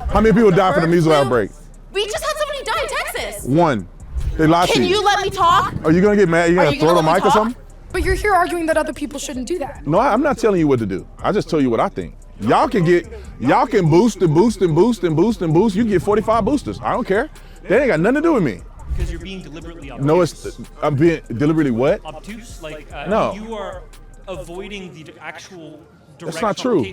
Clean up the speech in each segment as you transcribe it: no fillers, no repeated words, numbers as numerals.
How many people died from the measles outbreak? We just had somebody die in Texas. One. They lied to you. Can you let me talk? Are you gonna get mad? Are you gonna throw the mic or something? But you're here arguing that other people shouldn't do that. No, I'm not telling you what to do. I just tell you what I think. Y'all can boost and boost and boost and boost and boost. You can get 45 boosters. I don't care. That ain't got nothing to do with me. Because you're being deliberately obtuse. No, I'm being deliberately what? Obtuse? Like, no. You are avoiding the actual direct That's not true.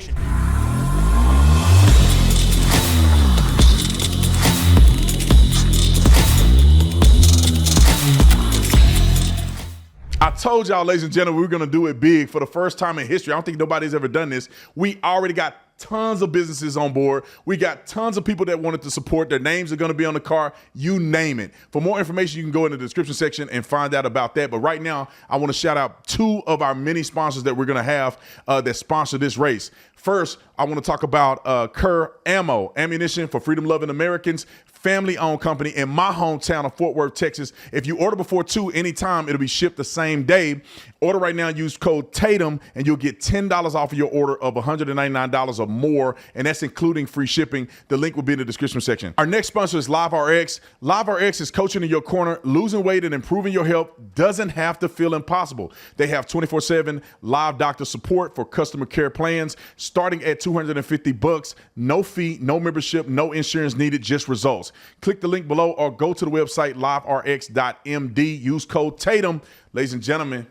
I told y'all, ladies and gentlemen, we were gonna do it big for the first time in history. I don't think nobody's ever done this. We already got tons of businesses on board. We got tons of people that wanted to support. Their names are gonna be on the car, you name it. For more information, you can go in the description section and find out about that. But right now, I wanna shout out 2 of our many sponsors that we're gonna have that sponsor this race. First, I wanna talk about Kerr Ammo, ammunition for freedom-loving Americans, family-owned company in my hometown of Fort Worth, Texas. If you order before 2 anytime, it'll be shipped the same day. Order right now, use code Tatum, and you'll get $10 off of your order of $199 or more, and that's including free shipping. The link will be in the description section. Our next sponsor is LiveRx. LiveRx is coaching in your corner. Losing weight and improving your health doesn't have to feel impossible. They have 24/7 live doctor support for customer care plans, starting at $250. No fee, no membership, no insurance needed, just results. Click the link below or go to the website liverx.md. Use code Tatum. Ladies and gentlemen,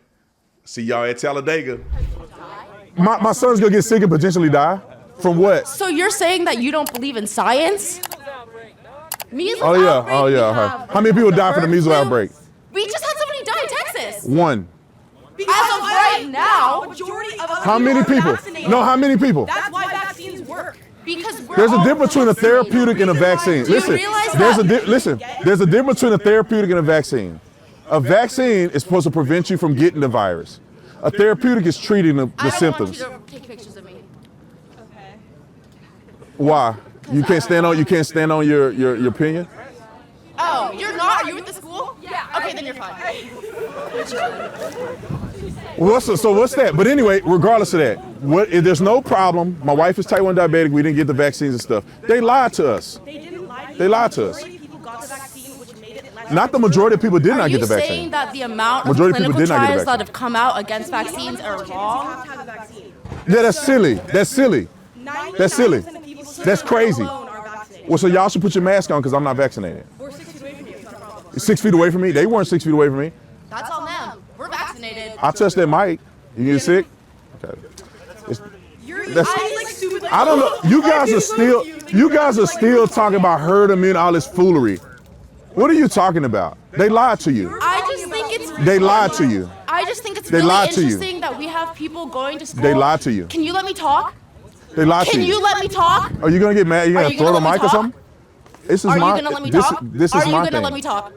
see y'all at Talladega. My son's gonna get sick and potentially die. From what? So you're saying that you don't believe in science? Measles outbreak. Oh yeah. How many people died from the measles outbreak? We just had somebody die in Texas. One. As of right now, majority of us how many people? Vaccinated. No, how many people? That's why vaccines work. Because there's a difference between a therapeutic and a vaccine. Listen, there's a difference between a therapeutic and a vaccine. A vaccine is supposed to prevent you from getting the virus. A therapeutic is treating the symptoms. I don't want you to take pictures of me. Okay. Why? You can't stand on your opinion? Oh, you're not? Are you at the school? Yeah. Okay, then you're fine. So what's that? But anyway, regardless of that, there's no problem. My wife is type 1 diabetic. We didn't get the vaccines and stuff. They lied to us. They didn't lie to you. They lied to us. People got the vaccine, which made it less Not the majority of people did not get the Are you vaccine. saying that the amount of Majority of people clinical did not get the trials that vaccine. have come out against vaccines are You wrong? have to have a vaccine. Yeah, that's silly. That's silly. 99% That's silly. of people That's crazy. alone are vaccinated. Well, so y'all should put your mask on because I'm not vaccinated. We're 6 feet away from you. It's not a problem. 6 feet away from me? They weren't 6 feet away from me. That's on them. We're vaccinated. I touched that mic. You get sick? Okay. I don't know. You guys are still talking about herd immunity, all this foolery. What are you talking about? They lied to you. I just think it's They lied to you. I just think it's They really lied to you. interesting that we have people going to school. They lied to you. Can you let me talk? They lied to Can you. you let me talk? Are you gonna get mad? You Are gonna you throw the gonna let me mic or talk? something? This is Are my. you gonna let me this, talk? This Are is you my gonna thing. let me talk?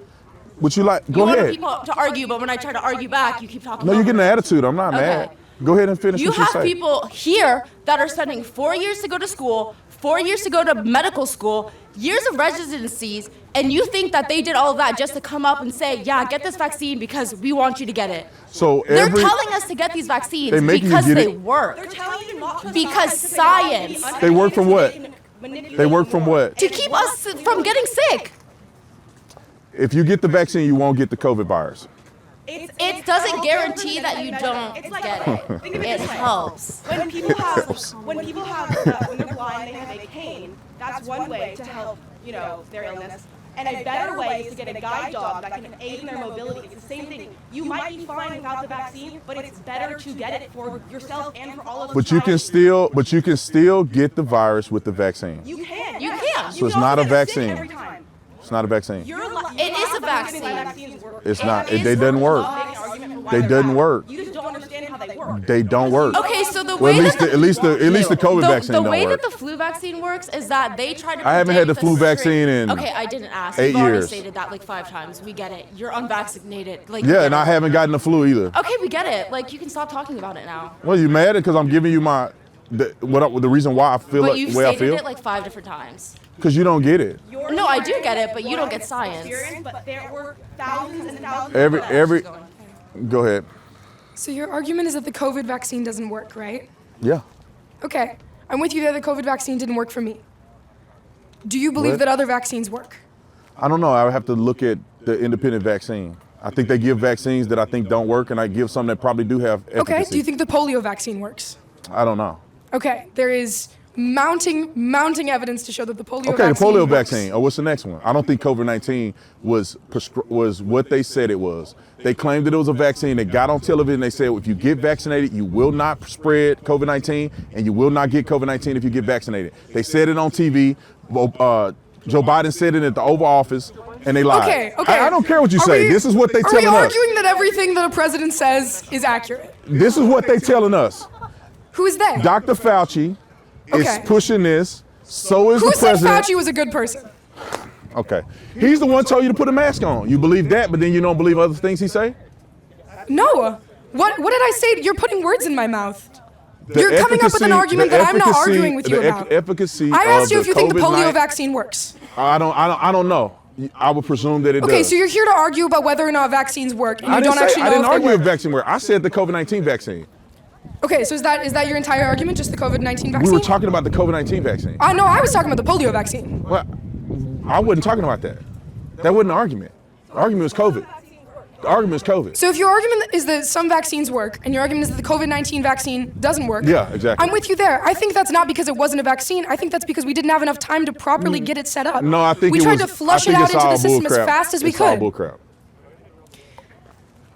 Would you like? Go You ahead. want people to argue, but when I try to argue back, you keep talking. No, you're over getting me. an attitude. I'm not mad. Go ahead and finish You what you have say. people here that are spending 4 years to go to school, 4 years to go to medical school, years of residencies, and you think that they did all of that just to come up and say, yeah, get this vaccine because we want you to get it. So They're telling us to get these vaccines because they work. They're telling you not to. Because science. They work from what? They work from what? To keep us from getting sick. If you get the vaccine, you won't get the COVID virus. It doesn't guarantee that you don't get it. Think of It this way. helps. When people have, when they're blind, they have a cane. That's one way to help, their illness. And a better way is to get a guide dog that can aid in their mobility. It's the same thing. You might be fine without the vaccine, but it's better to get it for yourself and for all of us. But you can still get the virus with the vaccine. You can. You can. So it's not a vaccine. Every time. It's not a vaccine. It is a vaccine. It's not. They doesn't work. They doesn't work. You just don't understand how they work. They don't work. Okay, so the Well, way at least the COVID vaccine the don't way work. that the flu vaccine works is that they try to. I haven't had the predict flu vaccine in Okay, I didn't ask. 8 You've already years. stated that like 5 times. We get it. You're unvaccinated. Like Yeah, and I haven't gotten the flu either. Okay, we get it. Like you can stop talking about it now. Well, you mad because I'm giving you the reason why I feel But like you've the way I stated feel? it like 5 different times. Because you don't get it. No, I do get it, but you don't get science. But there were thousands and thousands. Every. Go ahead. So your argument is that the COVID vaccine doesn't work, right? Yeah. Okay, I'm with you that the COVID vaccine didn't work for me. Do you believe What? that other vaccines work? I don't know. I would have to look at the independent vaccine. I think they give vaccines that I think don't work, and I give some that probably do have efficacy. Okay, do you think the polio vaccine works? I don't know. Okay, there is mounting evidence to show that the polio vaccine Okay, the polio works. vaccine. Oh, what's the next one? I don't think COVID-19 was what they said it was. They claimed that it was a vaccine. They got on television. They said if you get vaccinated, you will not spread COVID-19, and you will not get COVID-19 if you get vaccinated. They said it on TV. Joe Biden said it at the Oval Office, and they lied. Okay. I don't care what you Are say. we- This is what they Are telling we us. arguing that everything that a president says is accurate? This is what they telling us. Who is they? Dr. Fauci is Okay. pushing this. So is Who the said president. Fauci was a good person? Okay. He's the one told you to put a mask on. You believe that, but then you don't believe other things he say? No. What did I say? You're putting words in my mouth. The You're coming up with an efficacy- argument the that I'm not efficacy- arguing with you the about. efficacy I asked of you if you think the polio COVID-19 vaccine works. I don't know. I would presume that it Okay, does. so you're here to argue about whether or not vaccines work, and I you didn't don't actually know I didn't if they argue work. if vaccine work. I said the COVID-19 vaccine. Okay, so is that your entire argument, just the COVID-19 vaccine? We were talking about the COVID-19 vaccine. No, I was talking about the polio vaccine. Well, I wasn't talking about that. That wasn't an argument. The argument was COVID. The argument is COVID. So if your argument is that some vaccines work, and your argument is that the COVID-19 vaccine doesn't work, Yeah, exactly. I'm with you there. I think that's not because it wasn't a vaccine. I think that's because we didn't have enough time to properly get it set up. No, I think we it tried was, to flush I it think out it's into all the system bull as fast as we It's all could. bull crap.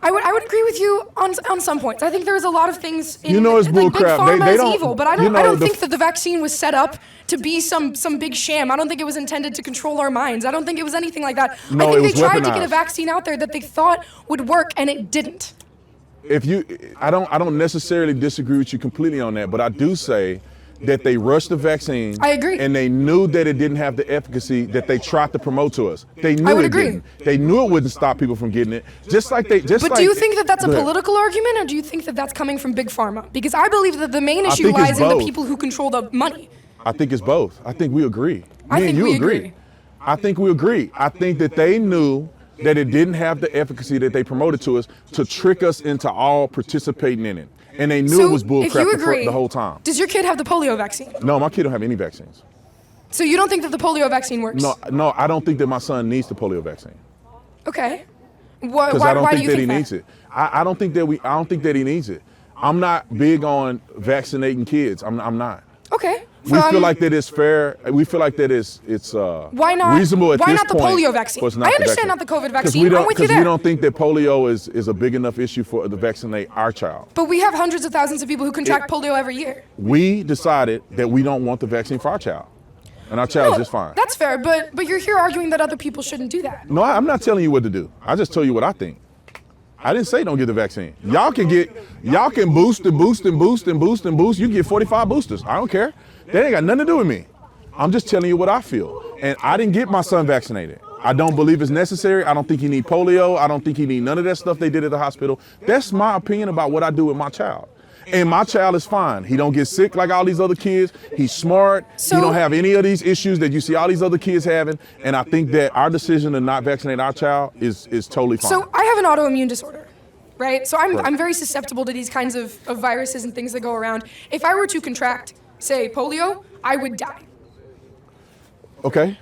I would agree with you on some points. I think there was a lot of things in You know it's bull like big crap. pharma They is don't- evil, but I you don't know, the think that the vaccine was set up to be some big sham. I don't think it was intended to control our minds. I don't think it was anything like that. No, I it think was they tried to get a weaponized. vaccine out there that they thought would work and it didn't. I don't necessarily disagree with you completely on that, but I do say that they rushed the vaccine. I agree. And they knew that it didn't have the efficacy that they tried to promote to us. They knew I would it agree. didn't. They knew it wouldn't stop people from getting it. But do you think that that's a Go ahead. political argument, or do you think that that's coming from big pharma? Because I believe that the main issue think it's lies in the both. people who control the money. I think it's both. I think we agree. I Me think and you we agree. agree. I think we agree. I think that they knew that it didn't have the efficacy that they promoted to us to trick us into all participating in it. And they knew So it was bull if crap you agree, the whole time. does your kid have the polio vaccine? No, my kid don't have any vaccines. So you don't think that the polio vaccine works? No, I don't think that my son needs the polio vaccine. Okay. Because Why I don't do think you that think he needs it. I don't think that he needs it. I'm not big on vaccinating kids. I'm not. Okay. We feel like that it's fair. We feel like that it's Why not? reasonable at Why this not the point polio vaccine? for us not I to understand vaccinate. not the COVID 'Cause vaccine. we don't- I'm with you 'cause there. we don't think that polio is a big enough issue for to vaccinate our child. But we have hundreds of thousands of people who contract polio every year. We decided that we don't want the vaccine for our child, and our child is just fine. That's fair, but you're here arguing that other people shouldn't do that. No, I'm not telling you what to do. I just tell you what I think. I didn't say don't get the vaccine. Y'all can boost and boost and boost and boost and boost. You get 45 boosters. I don't care. That ain't got nothing to do with me. I'm just telling you what I feel. And I didn't get my son vaccinated. I don't believe it's necessary. I don't think he need polio. I don't think he need none of that stuff they did at the hospital. That's my opinion about what I do with my child. And my child is fine. He don't get sick like all these other kids. He's smart. So- he don't have any of these issues that you see all these other kids having. And I think that our decision to not vaccinate our child is totally fine. So I have an autoimmune disorder, right? So Right. I'm very susceptible to these kinds of viruses and things that go around. If I were to contract, say, polio, I would die. Okay.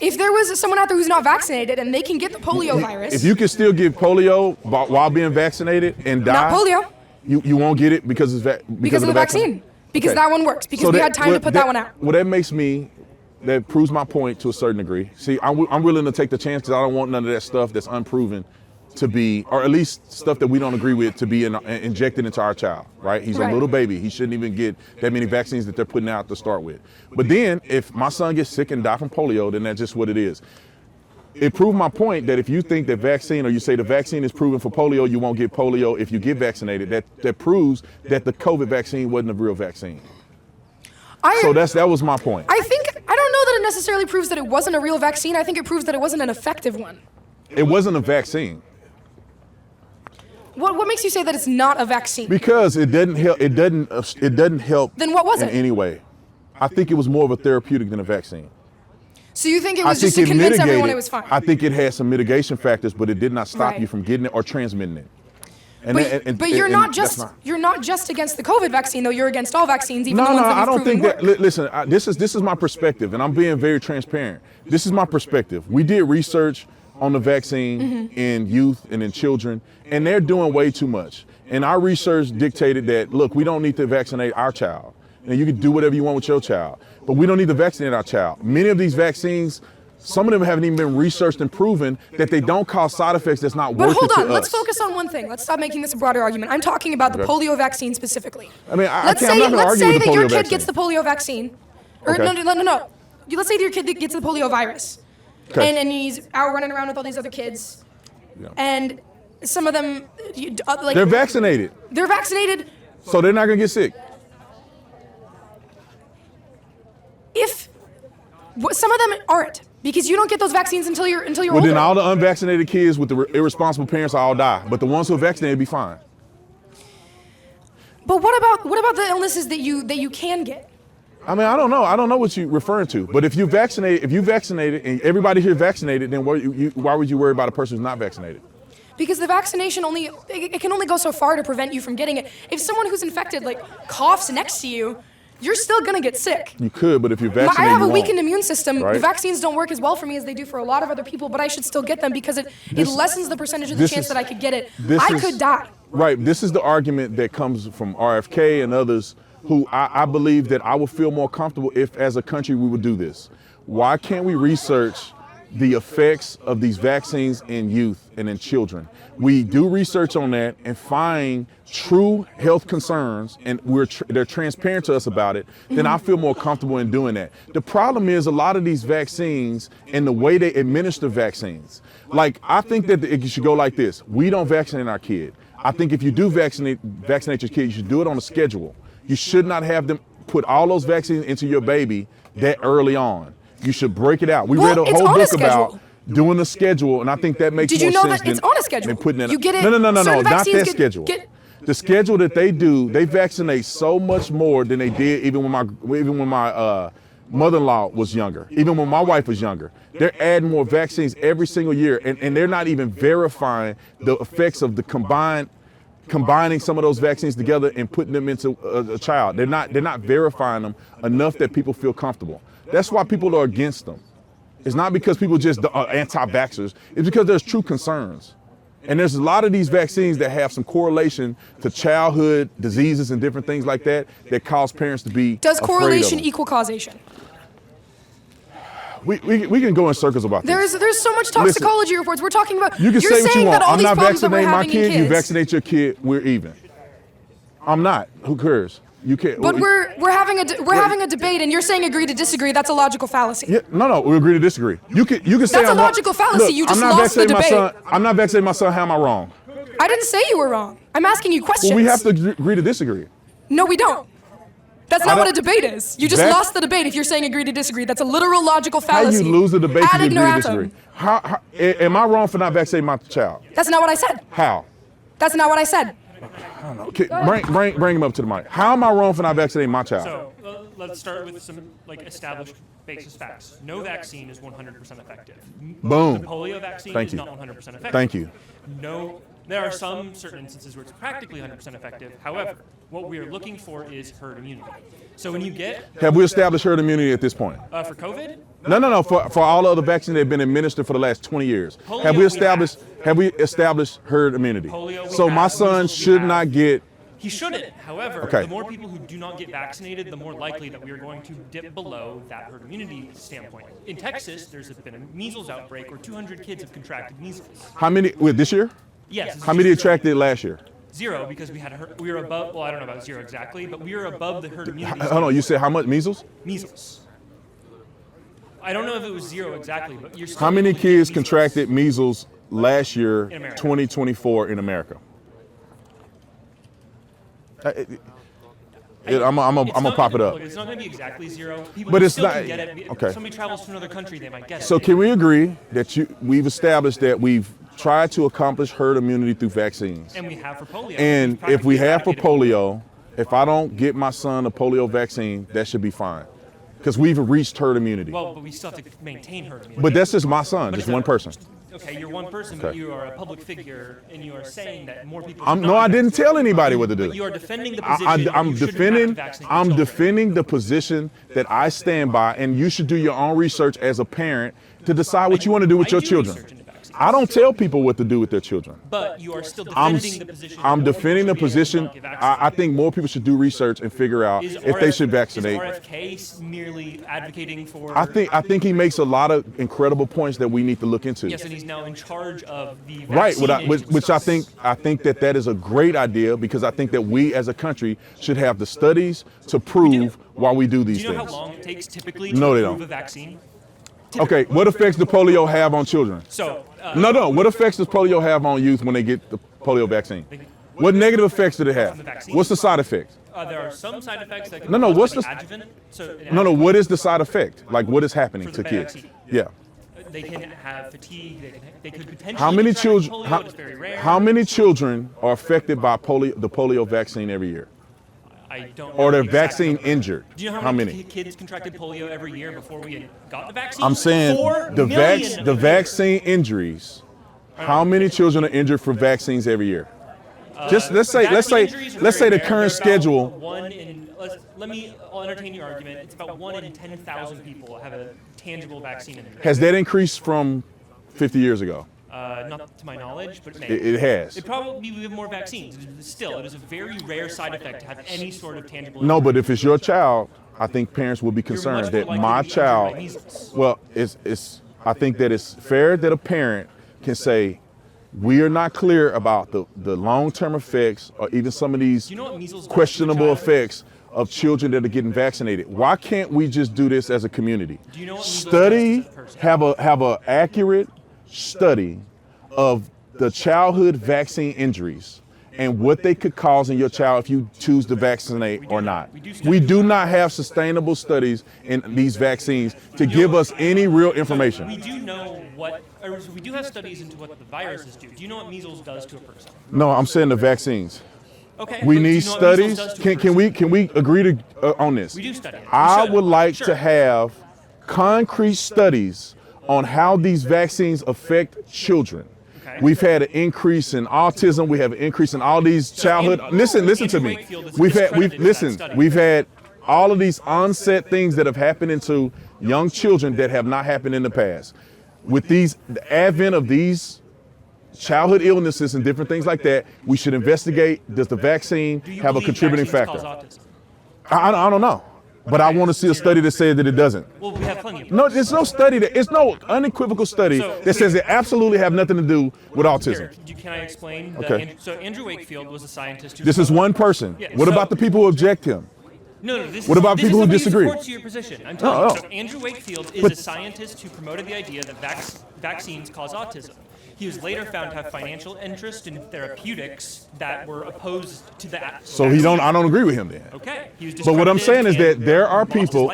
If there was someone out there who's not vaccinated and they can get the polio virus, If you can still get polio while being vaccinated and die, not polio, you won't get it because because of the vaccine. Because Okay. that one works. Because So we had time to put that one out. Well, that proves my point to a certain degree. See, I'm willing to take the chance because I don't want none of that stuff that's unproven to be, or at least stuff that we don't agree with, to be injected into our child, right? He's Right. a little baby. He shouldn't even get that many vaccines that they're putting out to start with. But then if my son gets sick and die from polio, then that's just what it is. It proved my point that if you think that vaccine, or you say the vaccine is proven for polio, you won't get polio if you get vaccinated. That proves that the COVID vaccine wasn't a real vaccine. So that was my point. I don't know that it necessarily proves that it wasn't a real vaccine. I think it proves that it wasn't an effective one. It wasn't a vaccine What makes you say that it's not a vaccine? because it doesn't help. It doesn't help. Then what was in it? any way? I think it was more of a therapeutic than a vaccine. So you think it I was just think to it convince everyone mitigated. it was fine? I think it had some mitigation factors, but it did not stop Right. you from getting it or transmitting it. But you're not just against the COVID vaccine, though. You're against all vaccines, even the ones that I we've don't proven think that. work. Listen, this is my perspective, and I'm being very transparent. This is my perspective. We did research on the vaccine in youth and in children, and they're doing way too much. And our research dictated that, look, we don't need to vaccinate our child. And you can do whatever you want with your child, but we don't need to vaccinate our child. Many of these vaccines, some of them haven't even been researched and proven that they don't cause side effects that's not worth it to us. But hold on, let's focus on one thing. Let's stop making this a broader argument. I'm talking about the polio vaccine specifically. I mean, let's say that your kid gets the polio vaccine. Or Okay. no. Let's say that your kid gets the polio virus. Okay. And he's out running around with all these other kids. Yeah. And some of them, They're vaccinated, They're vaccinated. so they're not gonna get sick. Some of them aren't, because you don't get those vaccines until you're Well, older. then all the unvaccinated kids with the irresponsible parents all die, but the ones who are vaccinated be fine. But what about the illnesses that you can get? I mean, I don't know what you're referring to, but if you vaccinated and everybody here vaccinated, then why would you worry about a person who's not vaccinated? Because the vaccination it can only go so far to prevent you from getting it. If someone who's infected coughs next to you, you're still gonna get sick. You could, but if you're vaccinated, I have a you weakened won't. immune system. Right. The vaccines don't work as well for me as they do for a lot of other people, but I should still get them because it lessens the percentage of the chance that I could get it. I could die. Right. This is the argument that comes from RFK and others who I believe that I would feel more comfortable if, as a country, we would do this. Why can't we research the effects of these vaccines in youth and in children? We do research on that and find true health concerns, and they're transparent to us about it, then I feel more comfortable in doing that. The problem is a lot of these vaccines and the way they administer vaccines. I think that it should go like this. We don't vaccinate our kid. I think if you do vaccinate your kid, you should do it on a schedule. You should not have them put all those vaccines into your baby that early on. You should break it out. We read a whole book about doing a schedule, and I think that makes more sense. Did you know that it's on a schedule? Than putting it. You get it. No, not that schedule. Get The schedule that they do, they vaccinate so much more than they did even when my mother-in-law was younger, even when my wife was younger. They're adding more vaccines every single year, and they're not even verifying the effects of the combining some of those vaccines together and putting them into a child. They're not verifying them enough that people feel comfortable. That's why people are against them. It's not because people just are anti-vaxxers. It's because there's true concerns. And there's a lot of these vaccines that have some correlation to childhood diseases and different things like that cause parents to be Does correlation afraid of them. equal causation? We can go in circles about this. There's so much toxicology reports. We're talking about. You can you're say what you saying want. that all I'm these not problems that we're vaccinating my having in kid. You kids- vaccinate your kid. We're even. I'm not. Who cares? You can't. But we're having a debate, and you're saying agree to disagree. That's a logical fallacy. Yeah, no, we agree to disagree. You can say That's a I'm wrong. logical fallacy. Look, You just I'm not lost the vaccinating my debate. son. I'm not vaccinating my son. How am I wrong? I didn't say you were wrong. I'm asking you questions. Well, we have to agree to disagree. No, we don't. That's not what a debate is. You just That- lost the debate if you're saying agree to disagree. That's a literal logical fallacy. How you lose the debate if Ad you agree to ignoratum. disagree? How, am I wrong for not vaccinating my child? That's not what I said. How? That's not what I said. I don't know. Okay, bring him up to the mic. How am I wrong for not vaccinating my child? So let's start with some established basis facts. No vaccine is 100% effective. Boom. The polio vaccine Thank is you. not 100% effective. Thank you. No, there are some certain instances where it's practically 100% effective. However, what we are looking for is herd immunity. So when you get Have we established herd immunity at this point? for COVID, No. For all the other vaccines that have been administered for the last 20 years, Polio have we we established herd immunity? Polio we So my have, son measles we should have. not get. he shouldn't. However, Okay. the more people who do not get vaccinated, the more likely that we are going to dip below that herd immunity standpoint. In Texas, there's been a measles outbreak where 200 kids have contracted measles. How many this year? Yes. How many attracted last year? Zero, because we were above. Well, I don't know about zero exactly, but we were above the herd immunity. Hold on, you said how much measles? Measles. I don't know if it was zero exactly, but you're still. How many able to get kids measles. contracted measles last year, In America. 2024 in America? I'm gonna pop it up. Look, it's not going to be exactly zero. People But it's still not- can get it. okay. If somebody travels to another country, they might get it. So can we agree that we've established that we've tried to accomplish herd immunity through vaccines? And we have for polio. And We've if we practically have for eradicated polio, if I don't get my son a polio vaccine, that should be fine. Because we've reached herd immunity. Well, but we still have to maintain herd immunity. But that's just my son, But just it's one a- person. Okay, you're one person, but you are a public figure, and you are saying that more people. No, I didn't tell anybody what to do. But you are defending the position. I'm defending the position that I stand by, and you should do your own research as a parent to decide what you want to do with your children. I don't tell people what to do with their children. But you are still defending the position. I'm defending the position. I think more people should do research and figure out if they should vaccinate. Is RFK merely advocating for? I think he makes a lot of incredible points that we need to look into. Yes, and he's now in charge of the vaccine. Right, which I think that is a great idea, because I think that we as a country should have the studies to prove why we do these things. Do you know how long it takes typically to approve a vaccine? Okay, what effects does polio have on children? So what effects does polio have on youth when they get the polio vaccine? What negative effects did it have? What's the side effects? There are some side effects that can what's the adjuvant. what is the side effect? Like, what is happening to kids? Vaccine. Yeah. They can have fatigue. They could potentially. How many contract children? polio. It's very rare. How many children are affected by the polio vaccine every year? I don't know. Or they're the exact vaccine number. injured? Do you know how many kids contracted polio every year before we got the vaccine? I'm saying 4 the million vaccine injuries. How many children are injured for vaccines every year? Just let's say the current schedule. I'll entertain your argument. It's about 1 in 10,000 people have a tangible vaccine in their. Has that increased from 50 years ago? Not to my knowledge, but it has. It probably we have more vaccines. Still, it is a very rare side effect to have any sort of tangible. No, but if it's your child, I think parents will be concerned that my child. Well, I think that it's fair that a parent can say, we are not clear about the long-term effects or even some of these questionable effects of children that are getting vaccinated. Why can't we just do this as a community? Have a accurate study of the childhood vaccine injuries and what they could cause in your child if you choose to vaccinate or not. We do not have sustainable studies in these vaccines to give us any real information. We do know we do have studies into what the viruses do. Do you know what measles does to a person? No, I'm saying the vaccines. Okay. We need studies. Can we agree on this? We do study it. I would like to have concrete studies on how these vaccines affect children. Okay. We've had an increase in autism. We have an increase in all these childhood. Listen to me. We've had all of these onset things that have happened into young children that have not happened in the past. With the advent of these childhood illnesses and different things like that, we should investigate, does the vaccine have a contributing factor? I don't know. But I want to see a study that says that it doesn't. Well, we have plenty of No, there's no study it's no unequivocal study that says it absolutely have nothing to do with autism. Can I explain? Okay. So Andrew Wakefield was a scientist who. This is one person. Yeah, what about the people who object him? No. What about people who disagree? Supports your position. I'm telling you. So Andrew Wakefield is a scientist who promoted the idea that vaccines cause autism. He was later found to have financial interest in therapeutics that were opposed to that. So I don't agree with him then. Okay. But what I'm saying is that there are people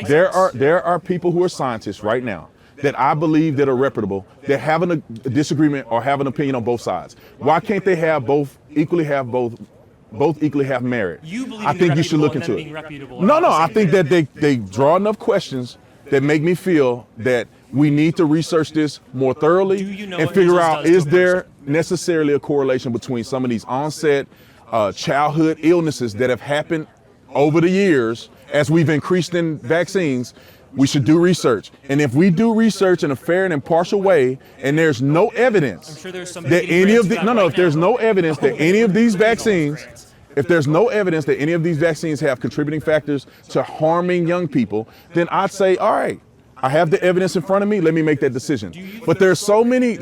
who are scientists right now that I believe that are reputable, that have a disagreement or have an opinion on both sides. Why can't they have both equally have merit? I think you should look into it. No, I think that they draw enough questions that make me feel that we need to research this more thoroughly and figure out, is there necessarily a correlation between some of these onset childhood illnesses that have happened over the years as we've increased in vaccines. We should do research. And if we do research in a fair and impartial way, and there's no evidence that any of the, if there's no evidence that any of these vaccines, if there's no evidence that any of these vaccines have contributing factors to harming young people, then I'd say, all right, I have the evidence in front of me. Let me make that decision. But there's so many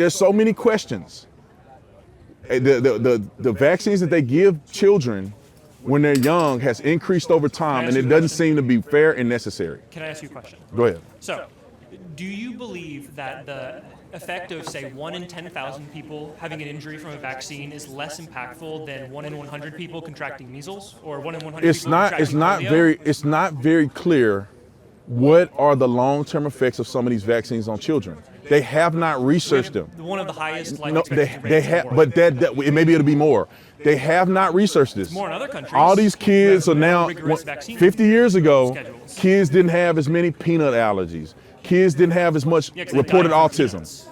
questions. The vaccines that they give children when they're young has increased over time, and it doesn't seem to be fair and necessary. Can I ask you a question? Go ahead. So, do you believe that the effect of, say, 1 in 10,000 people having an injury from a vaccine is less impactful than 1 in 100 people contracting measles, or 1 in 100 people contracting polio? It's not very clear what are the long-term effects of some of these vaccines on children. They have not researched them. One of the highest life they have, but maybe it'll be more. They have not researched this. More in other countries. All these kids are now, 50 years ago, kids didn't have as many peanut allergies. Kids didn't have as much reported autism.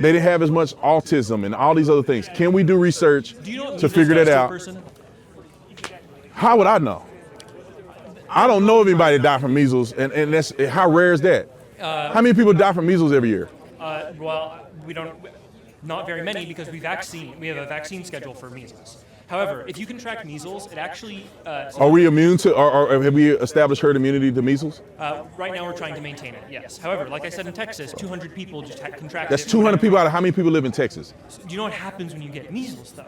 They didn't have as much autism and all these other things. Can we do research Do you know what to measles figure that does to a out? person? How would I know? I don't know of anybody that died from measles, and that's how rare is that? How many people die from measles every year? Well, we don't, not very many because we have a vaccine schedule for measles. However, if you contract measles, it actually. Are we immune to, or have we established herd immunity to measles? Right now, we're trying to maintain it. Yes. However, like I said in Texas, 200 people just contracted. That's 200 people out of how many people live in Texas? Do you know what happens when you get measles, though?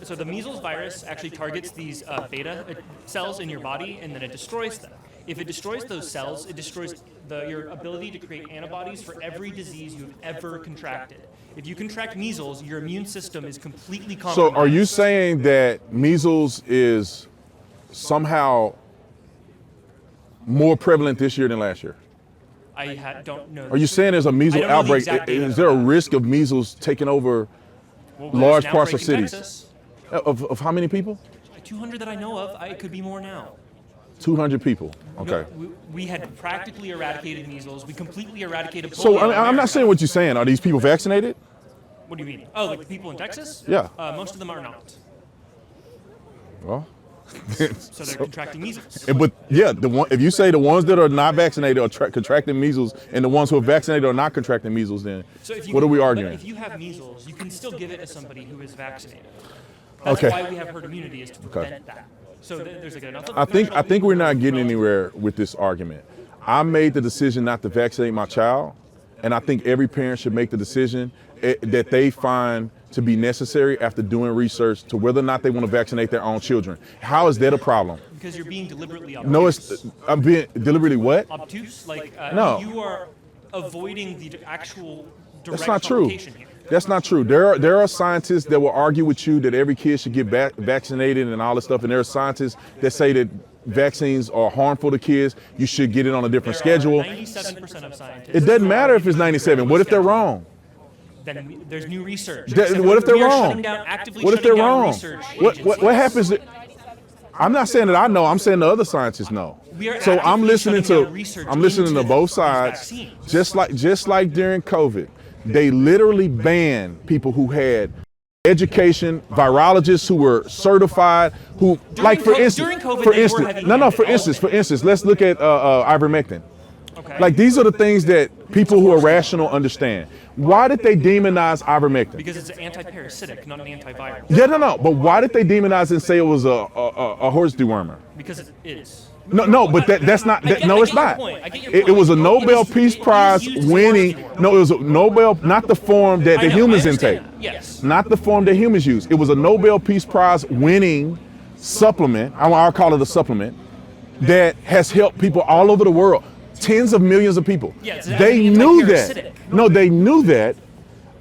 So the measles virus actually targets these beta cells in your body, and then it destroys them. If it destroys those cells, it destroys your ability to create antibodies for every disease you've ever contracted. If you contract measles, your immune system is completely compromised. So are you saying that measles is somehow more prevalent this year than last year? I don't know. Are you saying there's a measles outbreak? Is there a risk of measles taking over large parts of cities? Texas. Of how many people? 200 that I know of. It could be more now. 200 people. Okay. We had practically eradicated measles. We completely eradicated polio. So in I'm not America. saying what you're saying. Are these people vaccinated? What do you mean? Oh, like the people in Texas? Yeah. Most of them are not. Well, So they're contracting measles. but yeah, if you say the ones that are not vaccinated are contracting measles, and the ones who are vaccinated are not contracting measles, then So if you, what are we but arguing? If you have measles, you can still give it to somebody who is vaccinated. That's Okay. why we have herd immunity, is to prevent that. So there's like enough. I think we're not getting anywhere with this argument. I made the decision not to vaccinate my child, and I think every parent should make the decision that they find to be necessary after doing research to whether or not they want to vaccinate their own children. How is that a problem? Because you're being deliberately obtuse. No, I'm being deliberately what? Obtuse? Like, No. you are avoiding the actual direct That's not true. complication here. That's not true. There are scientists that will argue with you that every kid should get vaccinated and all this stuff, and there are scientists that say that vaccines are harmful to kids. You should get it on a different schedule. 97% of scientists. It doesn't matter if it's 97. What if they're wrong? Then there's new research. What if they're We are wrong? shutting down- actively What if they're shutting down wrong? research What agencies. happens? I'm not saying that I know. I'm saying the other scientists know. We are So I'm actively listening shutting to down research the both into sides. vaccines. Just like during COVID, they literally banned people who had education, virologists who were certified, who during COVID, they were heavy-handed. For instance, let's look at ivermectin. Okay. Like, these are the things that people who are rational understand. Why did they demonize ivermectin? Because it's anti-parasitic, not an antiviral. Yeah, no. But why did they demonize it and say it was a horse dewormer? Because it is. No, but that's not. I get No, it's your not. point. I get your It point. was a Nobel It is- Peace it is Prize used as a winning. horse dewormer. No, it was a Nobel, not the form that I the know, humans I intake. understand that. Yes. Not the form that humans use. It was a Nobel Peace Prize winning supplement. I'll call it a supplement that has helped people all over the world. Tens of millions of people. Yeah, it's They actually knew anti-parasitic. that. No, they knew that,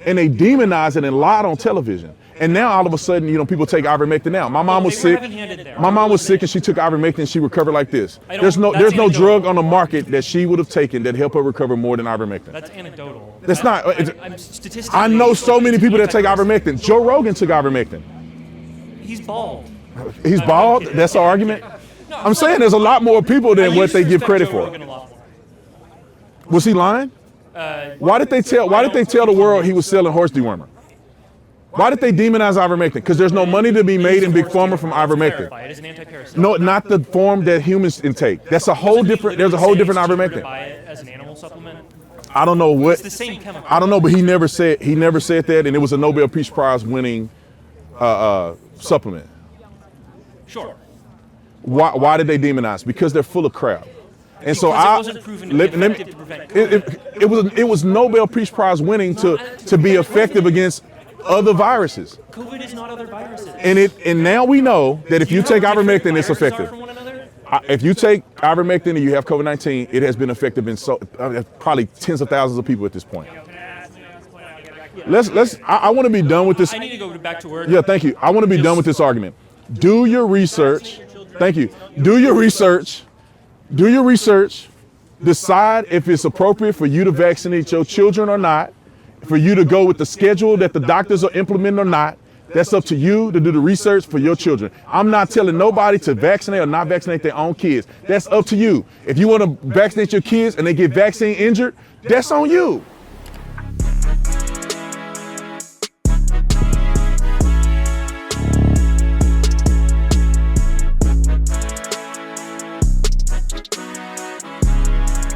and they demonized it and lied on television. And now all of a sudden, people take ivermectin now. My mom was they were sick. heavy-handed there. My mom was sick and she took ivermectin and she recovered like this. There's no that's anecdotal. drug on the market that she would have taken that helped her recover more than ivermectin. That's anecdotal. That's not. I'm statistically. I know so many people that take anti-parasitic. ivermectin. Joe Rogan took ivermectin. He's bald. He's I'm bald. kidding. That's the argument. No, I'm saying there's a lot more people I than what used they to give respect credit Joe for. Rogan a lot more. Was he lying? Why did they tell the world he was selling horse dewormer? Why did they demonize ivermectin? Because there's no money to be made in big pharma from ivermectin. It is an anti-parasitic. No, not the form that humans intake. That's a whole different. There's a whole different It's cheaper to ivermectin. buy it as an animal supplement. I don't know what. It's the same chemical. I don't know, but he never said that, and it was a Nobel Peace Prize winning supplement. Sure. Why did they demonize? Because they're full of crap. And so Because it wasn't proven effective to prevent COVID. it was Nobel Peace Prize winning to be effective against other viruses. COVID is not other viruses. And now we know that if you take know how different ivermectin, it's viruses are effective. from one another? If you take ivermectin and you have COVID-19, it has been effective in probably tens of thousands of people at this point. I want to be done with this. I need to go back to work. Yeah, thank you. I want to be done with this argument. Do your research. Thank you. Do your research. Decide if it's appropriate for you to vaccinate your children or not, for you to go with the schedule that the doctors are implementing or not. That's up to you to do the research for your children. I'm not telling nobody to vaccinate or not vaccinate their own kids. That's up to you. If you want to vaccinate your kids and they get vaccine injured, that's on you.